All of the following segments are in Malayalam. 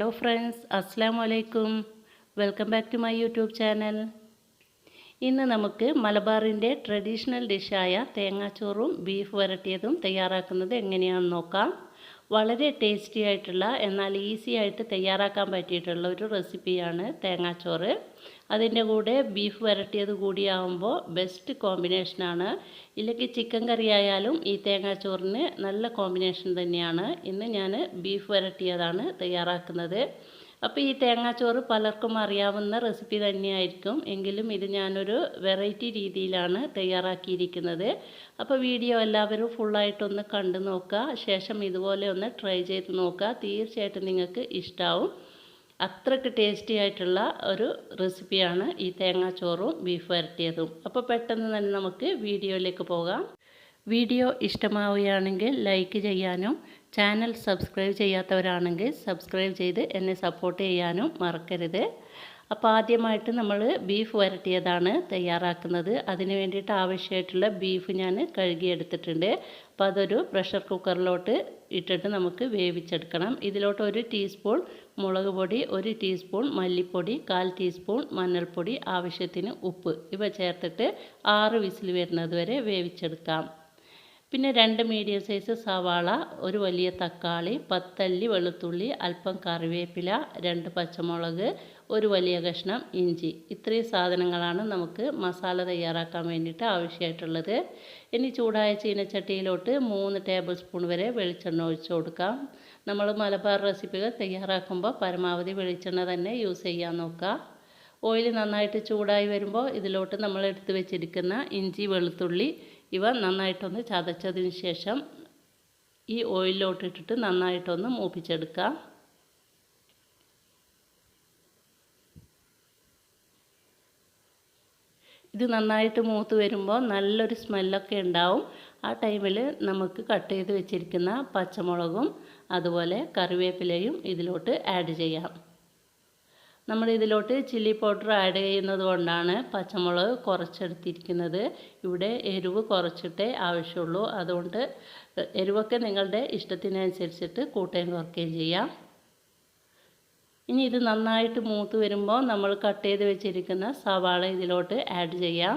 ഹലോ ഫ്രണ്ട്സ്, അസ്സലാമു അലൈക്കും. Welcome back to my YouTube channel. ഇന്ന് നമുക്ക് മലബാറിൻ്റെ ട്രഡീഷണൽ ഡിഷായ തേങ്ങാച്ചോറും ബീഫ് വരട്ടിയതും തയ്യാറാക്കുന്നത് എങ്ങനെയാണെന്ന് നോക്കാം. വളരെ ടേസ്റ്റി ആയിട്ടുള്ള എന്നാൽ ഈസി ആയിട്ട് തയ്യാറാക്കാൻ പറ്റിയിട്ടുള്ള ഒരു റെസിപ്പിയാണ് തേങ്ങാച്ചോറ്. അതിൻ്റെ കൂടെ ബീഫ് വരട്ടിയത് കൂടിയാകുമ്പോൾ ബെസ്റ്റ് കോമ്പിനേഷനാണ്. ഇല്ലെങ്കിൽ ചിക്കൻ കറി ആയാലും ഈ തേങ്ങാച്ചോറിന് നല്ല കോമ്പിനേഷൻ തന്നെയാണ്. ഇന്ന് ഞാൻ ബീഫ് വരട്ടിയതാണ് തയ്യാറാക്കുന്നത്. അപ്പോൾ ഈ തേങ്ങാച്ചോറ് പലർക്കും അറിയാവുന്ന റെസിപ്പി തന്നെയായിരിക്കും, എങ്കിലും ഇത് ഞാനൊരു വെറൈറ്റി രീതിയിലാണ് തയ്യാറാക്കിയിരിക്കുന്നത്. അപ്പോൾ വീഡിയോ എല്ലാവരും ഫുള്ളായിട്ടൊന്ന് കണ്ടു നോക്കുക. ശേഷം ഇതുപോലെ ഒന്ന് ട്രൈ ചെയ്ത് നോക്കുക. തീർച്ചയായിട്ടും നിങ്ങൾക്ക് ഇഷ്ടമാവും. അത്രയ്ക്ക് ടേസ്റ്റി ആയിട്ടുള്ള ഒരു റെസിപ്പിയാണ് ഈ തേങ്ങാച്ചോറും ബീഫ് വരട്ടിയതും. അപ്പോൾ പെട്ടെന്ന് തന്നെ നമുക്ക് വീഡിയോയിലേക്ക് പോകാം. വീഡിയോ ഇഷ്ടമാവുകയാണെങ്കിൽ ലൈക്ക് ചെയ്യാനും ചാനൽ സബ്സ്ക്രൈബ് ചെയ്യാത്തവരാണെങ്കിൽ സബ്സ്ക്രൈബ് ചെയ്ത് എന്നെ സപ്പോർട്ട് ചെയ്യാനും മറക്കരുത്. അപ്പോൾ ആദ്യമായിട്ട് നമ്മൾ ബീഫ് വരട്ടിയതാണ് തയ്യാറാക്കുന്നത്. അതിന് വേണ്ടിയിട്ട് ആവശ്യമായിട്ടുള്ള ബീഫ് ഞാൻ കഴുകിയെടുത്തിട്ടുണ്ട്. അപ്പോൾ അതൊരു പ്രഷർ കുക്കറിലോട്ട് ഇട്ടിട്ട് നമുക്ക് വേവിച്ചെടുക്കണം. ഇതിലോട്ട് 1 ടീസ്പൂൺ മുളക് പൊടി, 1 ടീസ്പൂൺ മല്ലിപ്പൊടി, 1/4 ടീസ്പൂൺ മഞ്ഞൾപ്പൊടി, ആവശ്യത്തിന് ഉപ്പ് ഇവ ചേർത്തിട്ട് 6 വിസിൽ വരുന്നത് വരെ വേവിച്ചെടുക്കാം. പിന്നെ 2 മീഡിയം സൈസ് സവാള, 1 വലിയ തക്കാളി, 10 അല്ലി വെളുത്തുള്ളി, അല്പം കറിവേപ്പില, 2 പച്ചമുളക്, 1 വലിയ കഷ്ണം ഇഞ്ചി. ഇത്രയും സാധനങ്ങളാണ് നമുക്ക് മസാല തയ്യാറാക്കാൻ വേണ്ടിയിട്ട് ആവശ്യമായിട്ടുള്ളത്. ഇനി ചൂടായ ചീനച്ചട്ടിയിലോട്ട് 3 ടേബിൾ സ്പൂൺ വരെ വെളിച്ചെണ്ണ ഒഴിച്ച് കൊടുക്കാം. നമ്മൾ മലബാർ റെസിപ്പികൾ തയ്യാറാക്കുമ്പോൾ പരമാവധി വെളിച്ചെണ്ണ തന്നെ യൂസ് ചെയ്യാൻ നോക്കുക. ഓയിൽ നന്നായിട്ട് ചൂടായി വരുമ്പോൾ ഇതിലോട്ട് നമ്മൾ എടുത്ത് വെച്ചിരിക്കുന്ന ഇഞ്ചി വെളുത്തുള്ളി ഇവ നന്നായിട്ടൊന്ന് ചതച്ചതിന് ശേഷം ഈ ഓയിലിലോട്ടിട്ടിട്ട് നന്നായിട്ടൊന്ന് മൂപ്പിച്ചെടുക്കാം. ഇത് നന്നായിട്ട് മൂത്ത് വരുമ്പോൾ നല്ലൊരു സ്മെല്ലൊക്കെ ഉണ്ടാവും. ആ ടൈമിൽ നമുക്ക് കട്ട് ചെയ്ത് വെച്ചിരിക്കുന്ന പച്ചമുളകും അതുപോലെ കറിവേപ്പിലയും ഇതിലോട്ട് ആഡ് ചെയ്യാം. നമ്മൾ ഇതിലോട്ട് ചില്ലി പൗഡർ ആഡ് ചെയ്യുന്നത് കൊണ്ടാണ് പച്ചമുളക് കുറച്ചെടുത്തിരിക്കുന്നത്. ഇവിടെ എരിവ് കുറച്ചിട്ടേ ആവശ്യമുള്ളൂ. അതുകൊണ്ട് എരിവൊക്കെ നിങ്ങളുടെ ഇഷ്ടത്തിനനുസരിച്ചിട്ട് കൂട്ടുകയും കുറയ്ക്കുകയും ചെയ്യാം. ഇനി ഇത് നന്നായിട്ട് മൂത്ത് വരുമ്പോൾ നമ്മൾ കട്ട് ചെയ്ത് വെച്ചിരിക്കുന്ന സവാള ഇതിലോട്ട് ആഡ് ചെയ്യാം.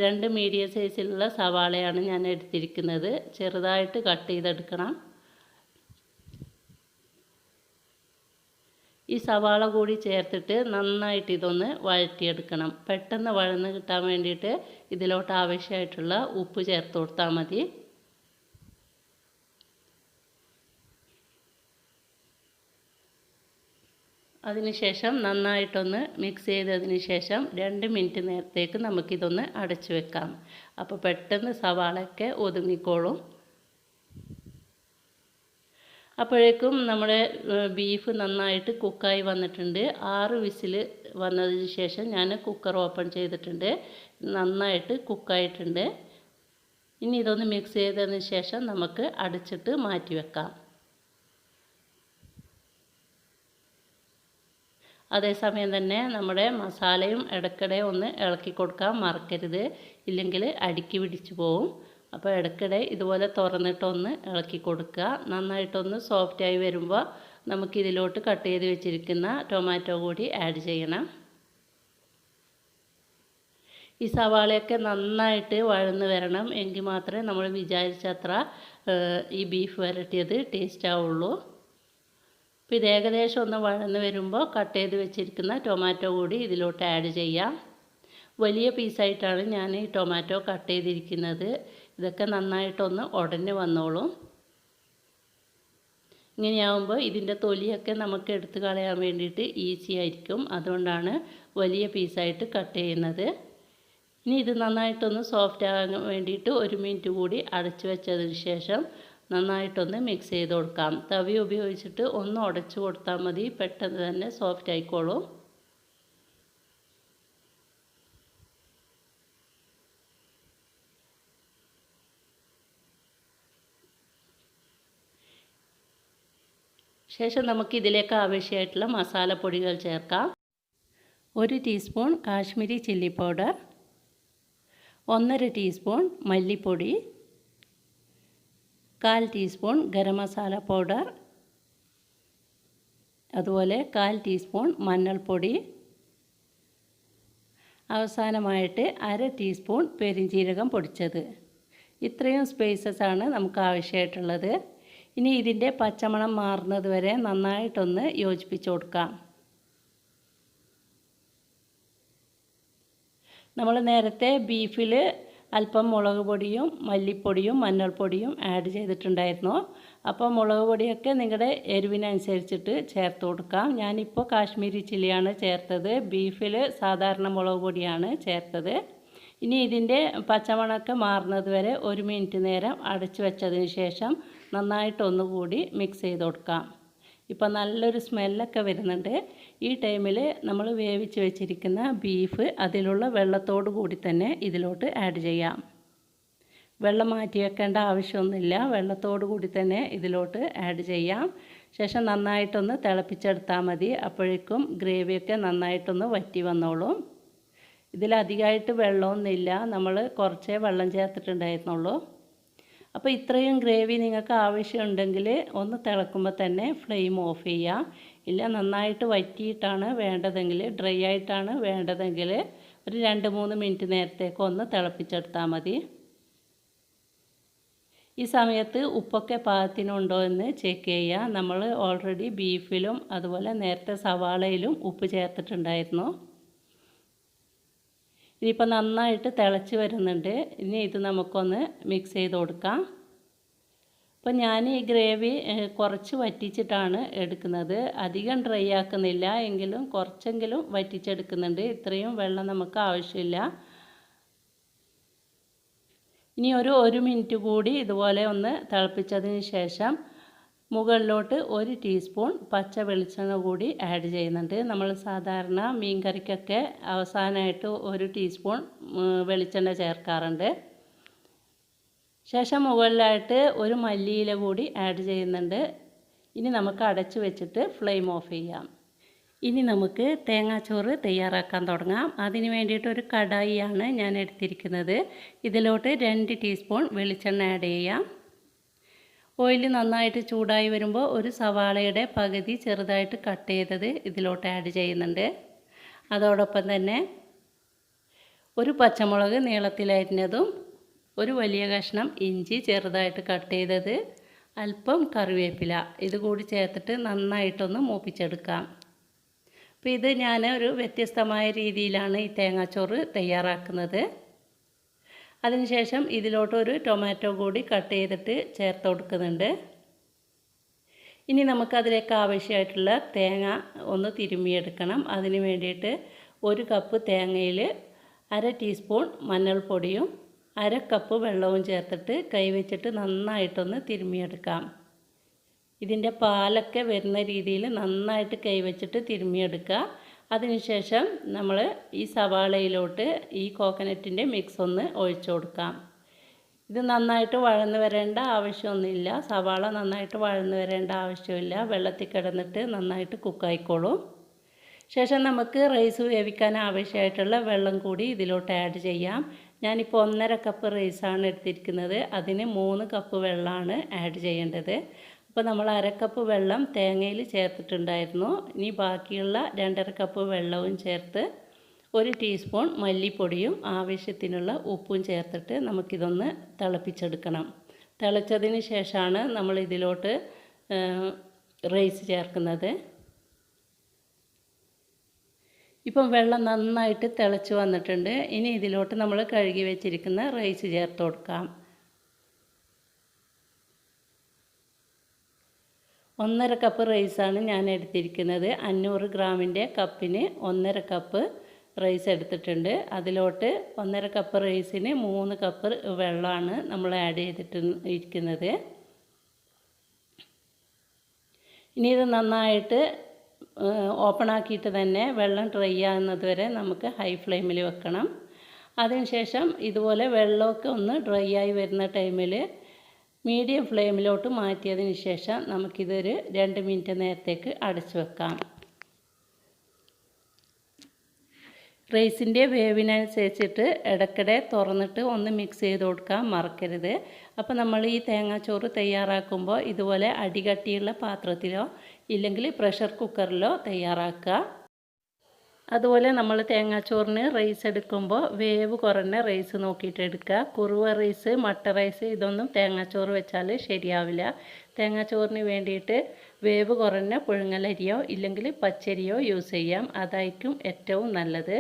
2 മീഡിയം സൈസിലുള്ള സവാളയാണ് ഞാൻ എടുത്തിരിക്കുന്നത്. ചെറുതായിട്ട് കട്ട് ചെയ്തെടുക്കണം. ഈ സവാള കൂടി ചേർത്തിട്ട് നന്നായിട്ട് ഇതൊന്ന് വഴറ്റിയെടുക്കണം. പെട്ടെന്ന് വഴന്ന് കിട്ടാൻ വേണ്ടിയിട്ട് ഇതിലോട്ട് ആവശ്യമായിട്ടുള്ള ഉപ്പ് ചേർത്ത് കൊടുത്താൽ മതി. അതിനുശേഷം നന്നായിട്ടൊന്ന് മിക്സ് ചെയ്തതിന് ശേഷം 2 മിനിറ്റ് നേരത്തേക്ക് നമുക്കിതൊന്ന് അടച്ചു വെക്കാം. അപ്പോൾ പെട്ടെന്ന് സവാളയൊക്കെ ഒതുങ്ങിക്കോളും. അപ്പോഴേക്കും നമ്മുടെ ബീഫ് നന്നായിട്ട് കുക്കായി വന്നിട്ടുണ്ട്. 6 വിസിൽ വന്നതിന് ശേഷം ഞാൻ കുക്കർ ഓപ്പൺ ചെയ്തിട്ടുണ്ട്. നന്നായിട്ട് കുക്കായിട്ടുണ്ട്. ഇനി ഇതൊന്ന് മിക്സ് ചെയ്തതിന് ശേഷം നമുക്ക് അടച്ചിട്ട് മാറ്റി വെക്കാം. അതേസമയം തന്നെ നമ്മുടെ മസാലയും ഇടയ്ക്കിടെ ഒന്ന് ഇളക്കി കൊടുക്കാൻ മറക്കരുത്, ഇല്ലെങ്കിൽ അടിക്ക് പിടിച്ചു പോവും. അപ്പോൾ ഇടയ്ക്കിടെ ഇതുപോലെ തുറന്നിട്ടൊന്ന് ഇളക്കി കൊടുക്കുക. നന്നായിട്ടൊന്ന് സോഫ്റ്റായി വരുമ്പോൾ നമുക്കിതിലോട്ട് കട്ട് ചെയ്ത് വെച്ചിരിക്കുന്ന ടൊമാറ്റോ കൂടി ആഡ് ചെയ്യണം. ഈ സവാളയൊക്കെ നന്നായിട്ട് വഴന്ന് വരണം, എങ്കിൽ മാത്രമേ നമ്മൾ വിചാരിച്ചത്ര ഈ ബീഫ് വരട്ടിയത് ടേസ്റ്റ് ആവുള്ളൂ. അപ്പോൾ ഇത് ഏകദേശം ഒന്ന് വഴന്ന് വരുമ്പോൾ കട്ട് ചെയ്ത് വെച്ചിരിക്കുന്ന ടൊമാറ്റോ കൂടി ഇതിലോട്ട് ആഡ് ചെയ്യാം. വലിയ പീസായിട്ടാണ് ഞാൻ ഈ ടൊമാറ്റോ കട്ട് ചെയ്തിരിക്കുന്നത്. ഇതൊക്കെ നന്നായിട്ടൊന്ന് ഉടഞ്ഞ് വന്നോളും. ഇങ്ങനെയാവുമ്പോൾ ഇതിൻ്റെ തൊലിയൊക്കെ നമുക്ക് എടുത്ത് കളയാൻ വേണ്ടിയിട്ട് ഈസി ആയിരിക്കും. അതുകൊണ്ടാണ് വലിയ പീസായിട്ട് കട്ട് ചെയ്യുന്നത്. ഇനി ഇത് നന്നായിട്ടൊന്ന് സോഫ്റ്റ് ആകാൻ വേണ്ടിയിട്ട് 1 മിനിറ്റ് കൂടി അടച്ചു വെച്ചതിന് ശേഷം നന്നായിട്ടൊന്ന് മിക്സ് ചെയ്ത് കൊടുക്കാം. തവി ഉപയോഗിച്ചിട്ട് ഒന്ന് ഉടച്ചു കൊടുത്താൽ മതി, പെട്ടെന്ന് തന്നെ സോഫ്റ്റ് ആയിക്കോളും. ശേഷം നമുക്ക് ഇതിലേക്ക് ആവശ്യമായിട്ടുള്ള മസാലപ്പൊടികൾ ചേർക്കാം. 1 teaspoon Kashmiri chilli powder, 1/2 teaspoon മല്ലിപ്പൊടി, 1/4 ടീസ്പൂൺ ഗരം മസാല പൗഡർ, അതുപോലെ 1/4 ടീസ്പൂൺ മഞ്ഞൾപ്പൊടി, അവസാനമായിട്ട് 1/2 ടീസ്പൂൺ പെരുംജീരകം പൊടിച്ചത്. ഇത്രയും സ്പൈസസ് ആണ് നമുക്ക് ആവശ്യമായിട്ടുള്ളത്. ഇനി ഇതിൻ്റെ പച്ചമണം മാറുന്നത് വരെ നന്നായിട്ടൊന്ന് യോജിപ്പിച്ച് കൊടുക്കാം. നമ്മൾ നേരത്തെ ബീഫിൽ അല്പം മുളക് പൊടിയും മല്ലിപ്പൊടിയും മഞ്ഞൾപ്പൊടിയും ആഡ് ചെയ്തിട്ടുണ്ടായിരുന്നു. അപ്പോൾ മുളക് പൊടിയൊക്കെ നിങ്ങളുടെ എരിവിനനുസരിച്ചിട്ട് ചേർത്ത് കൊടുക്കാം. ഞാനിപ്പോൾ കാശ്മീരി ചില്ലിയാണ് ചേർത്തത്. ബീഫിൽ സാധാരണ മുളക് പൊടിയാണ് ചേർത്തത്. ഇനി ഇതിൻ്റെ പച്ചമണമൊക്കെ മാറുന്നത് വരെ 1 മിനിറ്റ് നേരം അടച്ചു വെച്ചതിന് ശേഷം നന്നായിട്ടൊന്നുകൂടി മിക്സ് ചെയ്ത് കൊടുക്കാം. ഇപ്പോൾ നല്ലൊരു സ്മെല്ലൊക്കെ വരുന്നുണ്ട്. ഈ ടൈമിൽ നമ്മൾ വേവിച്ച് വെച്ചിരിക്കുന്ന ബീഫ് അതിലുള്ള വെള്ളത്തോടു കൂടി തന്നെ ഇതിലോട്ട് ആഡ് ചെയ്യാം. വെള്ളം മാറ്റി വെക്കേണ്ട ആവശ്യമൊന്നുമില്ല. വെള്ളത്തോടു കൂടി തന്നെ ഇതിലോട്ട് ആഡ് ചെയ്യാം. ശേഷം നന്നായിട്ടൊന്ന് തിളപ്പിച്ചെടുത്താൽ മതി. അപ്പോഴേക്കും ഗ്രേവിയൊക്കെ നന്നായിട്ടൊന്ന് വറ്റി വന്നോളും. ഇതിലധികമായിട്ട് വെള്ളമൊന്നുമില്ല. നമ്മൾ കുറച്ചേ വെള്ളം ചേർത്തിട്ടുണ്ടായിരുന്നുള്ളൂ. അപ്പോൾ ഇത്രയും ഗ്രേവി നിങ്ങൾക്ക് ആവശ്യമുണ്ടെങ്കിൽ ഒന്ന് തിളക്കുമ്പോൾ തന്നെ ഫ്ലെയിം ഓഫ് ചെയ്യുക. ഇല്ല നന്നായിട്ട് വറ്റിയിട്ടാണ് വേണ്ടതെങ്കിൽ, ഡ്രൈ ആയിട്ടാണ് വേണ്ടതെങ്കിൽ ഒരു 2-3 മിനിറ്റ് നേരത്തേക്ക് ഒന്ന് തിളപ്പിച്ചെടുത്താൽ മതി. ഈ സമയത്ത് ഉപ്പൊക്കെ പാകത്തിനുണ്ടോ എന്ന് ചെക്ക് ചെയ്യുക. നമ്മൾ ഓൾറെഡി ബീഫിലും അതുപോലെ നേരത്തെ സവാളയിലും ഉപ്പ് ചേർത്തിട്ടുണ്ടായിരുന്നു. ഇതിപ്പോൾ നന്നായിട്ട് തിളച്ച് വരുന്നുണ്ട്. ഇനി ഇത് നമുക്കൊന്ന് മിക്സ് ചെയ്ത് കൊടുക്കാം. അപ്പോൾ ഞാൻ ഈ ഗ്രേവി കുറച്ച് വറ്റിച്ചിട്ടാണ് എടുക്കുന്നത്. അധികം ഡ്രൈ ആക്കുന്നില്ല, എങ്കിലും കുറച്ചെങ്കിലും വറ്റിച്ചെടുക്കുന്നുണ്ട്. ഇത്രയും വെള്ളം നമുക്ക് ആവശ്യമില്ല. ഇനി ഒരു 1 മിനിറ്റ് കൂടി ഇതുപോലെ ഒന്ന് തിളപ്പിച്ചതിന് ശേഷം മുകളിലോട്ട് 1 ടീസ്പൂൺ പച്ച വെളിച്ചെണ്ണ കൂടി ആഡ് ചെയ്യുന്നുണ്ട്. നമ്മൾ സാധാരണ മീൻ കറിക്കൊക്കെ അവസാനമായിട്ട് 1 ടീസ്പൂൺ വെളിച്ചെണ്ണ ചേർക്കാറുണ്ട്. ശേഷം മുകളിലായിട്ട് ഒരു മല്ലിയില കൂടി ആഡ് ചെയ്യുന്നുണ്ട്. ഇനി നമുക്ക് അടച്ചു വെച്ചിട്ട് ഫ്ലെയിം ഓഫ് ചെയ്യാം. ഇനി നമുക്ക് തേങ്ങാച്ചോറ് തയ്യാറാക്കാൻ തുടങ്ങാം. അതിന് വേണ്ടിയിട്ട് ഒരു കടായിയാണ് ഞാൻ എടുത്തിരിക്കുന്നത്. ഇതിലോട്ട് 2 ടീസ്പൂൺ വെളിച്ചെണ്ണ ആഡ് ചെയ്യാം. ഓയിൽ നന്നായിട്ട് ചൂടായി വരുമ്പോൾ ഒരു സവാളയുടെ പകുതി ചെറുതായിട്ട് കട്ട് ചെയ്തത് ഇതിലോട്ട് ആഡ് ചെയ്യുന്നുണ്ട്. അതോടൊപ്പം തന്നെ ഒരു പച്ചമുളക് നീളത്തിലരിഞ്ഞതും, ഒരു വലിയ കഷ്ണം ഇഞ്ചി ചെറുതായിട്ട് കട്ട് ചെയ്തത്, അല്പം കറിവേപ്പില ഇതുകൂടി ചേർത്തിട്ട് നന്നായിട്ടൊന്ന് മൂപ്പിച്ചെടുക്കാം. അപ്പോൾ ഇത് ഞാൻ ഒരു വ്യത്യസ്തമായ രീതിയിലാണ് ഈ തേങ്ങാച്ചോറ് തയ്യാറാക്കുന്നത്. അതിനുശേഷം ഇതിലോട്ട് ഒരു ടൊമാറ്റോ കൂടി കട്ട് ചെയ്തിട്ട് ചേർത്ത് കൊടുക്കുന്നുണ്ട്. ഇനി നമുക്കതിലേക്ക് ആവശ്യമായിട്ടുള്ള തേങ്ങ ഒന്ന് തിരുമ്മിയെടുക്കണം. അതിന് വേണ്ടിയിട്ട് 1 കപ്പ് തേങ്ങയിൽ 1/2 ടീസ്പൂൺ മഞ്ഞൾപ്പൊടിയും 1/2 കപ്പ് വെള്ളവും ചേർത്തിട്ട് കൈവച്ചിട്ട് നന്നായിട്ടൊന്ന് തിരുമ്മിയെടുക്കാം. ഇതിൻ്റെ പാലൊക്കെ വരുന്ന രീതിയിൽ നന്നായിട്ട് കൈവച്ചിട്ട് തിരുമ്മിയെടുക്കുക. അതിനുശേഷം നമ്മൾ ഈ സവാളയിലോട്ട് ഈ കോക്കനട്ടിൻ്റെ മിക്സ് ഒന്ന് ഒഴിച്ചു കൊടുക്കാം. ഇത് നന്നായിട്ട് വഴന്ന് വരേണ്ട ആവശ്യമൊന്നുമില്ല. സവാള നന്നായിട്ട് വഴന്ന് വരേണ്ട ആവശ്യമില്ല. വെള്ളത്തിൽ കിടന്നിട്ട് നന്നായിട്ട് കുക്കായിക്കോളും. ശേഷം നമുക്ക് റൈസ് വേവിക്കാൻ ആവശ്യമായിട്ടുള്ള വെള്ളം കൂടി ഇതിലോട്ട് ആഡ് ചെയ്യാം. ഞാനിപ്പോൾ 1.5 കപ്പ് റൈസാണ് എടുത്തിരിക്കുന്നത്. അതിന് 3 കപ്പ് വെള്ളമാണ് ആഡ് ചെയ്യേണ്ടത്. അപ്പോൾ നമ്മൾ 1/2 കപ്പ് വെള്ളം തേങ്ങയിൽ ചേർത്തിട്ടുണ്ടായിരുന്നു. ഇനി ബാക്കിയുള്ള 2.5 കപ്പ് വെള്ളവും ചേർത്ത് 1 ടീസ്പൂൺ മല്ലിപ്പൊടിയും ആവശ്യത്തിനുള്ള ഉപ്പും ചേർത്തിട്ട് നമുക്കിതൊന്ന് തിളപ്പിച്ചെടുക്കണം. തിളച്ചതിന് ശേഷമാണ് നമ്മൾ ഇതിലോട്ട് റൈസ് ചേർക്കുന്നത്. ഇപ്പം വെള്ളം നന്നായിട്ട് തിളച്ച് വന്നിട്ടുണ്ട്. ഇനി ഇതിലോട്ട് നമ്മൾ കഴുകി വെച്ചിരിക്കുന്ന റൈസ് ചേർത്ത് കൊടുക്കാം. 1.5 കപ്പ് റൈസാണ് ഞാൻ എടുത്തിരിക്കുന്നത്. 500 ഗ്രാമിൻ്റെ കപ്പിന് 1.5 കപ്പ് റൈസ് എടുത്തിട്ടുണ്ട്. അതിലോട്ട് 1.5 കപ്പ് റൈസിന് 3 കപ്പ് വെള്ളമാണ് നമ്മൾ ആഡ് ചെയ്തിട്ട് ഇരിക്കുന്നത്. ഇനി ഇത് നന്നായിട്ട് ഓപ്പൺ ആക്കിയിട്ട് തന്നെ വെള്ളം ഡ്രൈ ആകുന്നത് വരെ നമുക്ക് ഹൈ ഫ്ലെയിമിൽ വെക്കണം. അതിനുശേഷം ഇതുപോലെ വെള്ളമൊക്കെ ഒന്ന് ഡ്രൈ ആയി വരുന്ന ടൈമിൽ മീഡിയം ഫ്ലെയിമിലോട്ട് മാറ്റിയതിന് ശേഷം നമുക്കിതൊരു 2 മിനിറ്റ് നേരത്തേക്ക് അടച്ചു വെക്കാം. റൈസിൻ്റെ വേവിനനുസരിച്ചിട്ട് ഇടയ്ക്കിടെ തുറന്നിട്ട് ഒന്ന് മിക്സ് ചെയ്ത് കൊടുക്കാൻ മറക്കരുത്. അപ്പോൾ നമ്മൾ ഈ തേങ്ങാച്ചോറ് തയ്യാറാക്കുമ്പോൾ ഇതുപോലെ അടികട്ടിയുള്ള പാത്രത്തിലോ ഇല്ലെങ്കിൽ പ്രഷർ കുക്കറിലോ തയ്യാറാക്കുക. അതുപോലെ നമ്മൾ തേങ്ങാച്ചോറിന് റൈസ് എടുക്കുമ്പോൾ വേവ് കുറഞ്ഞ റൈസ് നോക്കിയിട്ട് എടുക്കുക. കുറുവ റൈസ്, മട്ട റൈസ് ഇതൊന്നും തേങ്ങാച്ചോറ് വെച്ചാൽ ശരിയാവില്ല. തേങ്ങാച്ചോറിന് വേണ്ടിയിട്ട് വേവ് കുറഞ്ഞ പുഴുങ്ങലരിയോ ഇല്ലെങ്കിൽ പച്ചരിയോ യൂസ് ചെയ്യാം. അതായിരിക്കും ഏറ്റവും നല്ലത്.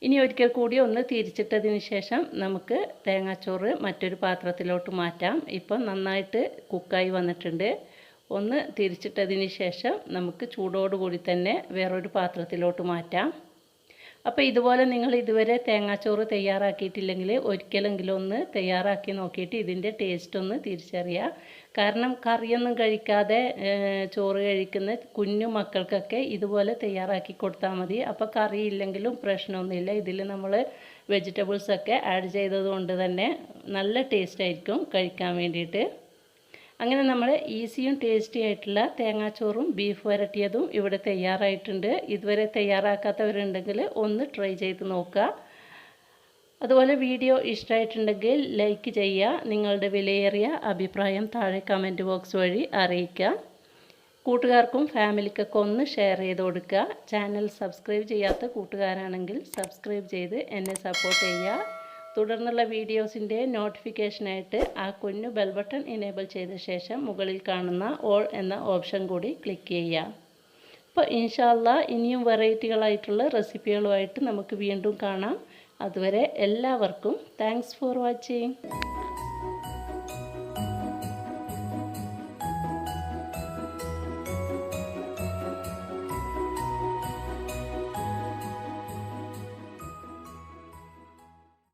ഇനി ഒരിക്കൽ കൂടി ഒന്ന് തിരിച്ചിട്ടതിന് ശേഷം നമുക്ക് തേങ്ങാച്ചോറ് മറ്റൊരു പാത്രത്തിലോട്ട് മാറ്റാം. ഇപ്പം നന്നായിട്ട് കുക്കായി വന്നിട്ടുണ്ട്. ഒന്ന് തിരിച്ചിട്ടതിന് ശേഷം നമുക്ക് ചൂടോടുകൂടി തന്നെ വേറൊരു പാത്രത്തിലോട്ട് മാറ്റാം. അപ്പോൾ ഇതുപോലെ നിങ്ങൾ ഇതുവരെ തേങ്ങാച്ചോറ് തയ്യാറാക്കിയിട്ടില്ലെങ്കിൽ ഒരിക്കലെങ്കിലും ഒന്ന് തയ്യാറാക്കി നോക്കിയിട്ട് ഇതിൻ്റെ ടേസ്റ്റ് ഒന്ന് തിരിച്ചറിയുക. കാരണം കറിയൊന്നും കഴിക്കാതെ ചോറ് കഴിക്കുന്ന കുഞ്ഞു മക്കൾക്കൊക്കെ ഇതുപോലെ തയ്യാറാക്കി കൊടുത്താൽ മതി. അപ്പോൾ കറി ഇല്ലെങ്കിലും പ്രശ്നമൊന്നുമില്ല. ഇതിൽ നമ്മൾ വെജിറ്റബിൾസൊക്കെ ആഡ് ചെയ്തത് കൊണ്ട് തന്നെ നല്ല ടേസ്റ്റ് ആയിരിക്കും കഴിക്കാൻ വേണ്ടിയിട്ട്. അങ്ങനെ നമ്മൾ ഈസിയും ടേസ്റ്റി ആയിട്ടുള്ള തേങ്ങാച്ചോറും ബീഫ് വരട്ടിയതും ഇവിടെ തയ്യാറായിട്ടുണ്ട്. ഇതുവരെ തയ്യാറാക്കാത്തവരുണ്ടെങ്കിൽ ഒന്ന് ട്രൈ ചെയ്ത് നോക്കുക. അതുപോലെ വീഡിയോ ഇഷ്ടമായിട്ടുണ്ടെങ്കിൽ ലൈക്ക് ചെയ്യുക. നിങ്ങളുടെ വിലയേറിയ അഭിപ്രായം താഴെ കമൻറ്റ് ബോക്സ് വഴി അറിയിക്കുക. കൂട്ടുകാർക്കും ഫാമിലിക്കൊക്കെ ഒന്ന് ഷെയർ ചെയ്ത് കൊടുക്കുക. ചാനൽ സബ്സ്ക്രൈബ് ചെയ്യാത്ത കൂട്ടുകാരാണെങ്കിൽ സബ്സ്ക്രൈബ് ചെയ്ത് എന്നെ സപ്പോർട്ട് ചെയ്യുക. തുടർന്നുള്ള വീഡിയോസിൻ്റെ നോട്ടിഫിക്കേഷനായിട്ട് ആ കുഞ്ഞു ബെൽ ബട്ടൺ എനേബിൾ ചെയ്ത ശേഷം മുകളിൽ കാണുന്ന ഓൾ എന്ന ഓപ്ഷൻ കൂടി ക്ലിക്ക് ചെയ്യുക. അപ്പോൾ ഇൻഷാ അല്ലാഹ് ഇനിയും വെറൈറ്റികളായിട്ടുള്ള റെസിപ്പികളുമായിട്ട് നമുക്ക് വീണ്ടും കാണാം. അതുവരെ എല്ലാവർക്കും താങ്ക്സ് ഫോർ വാച്ചിങ്.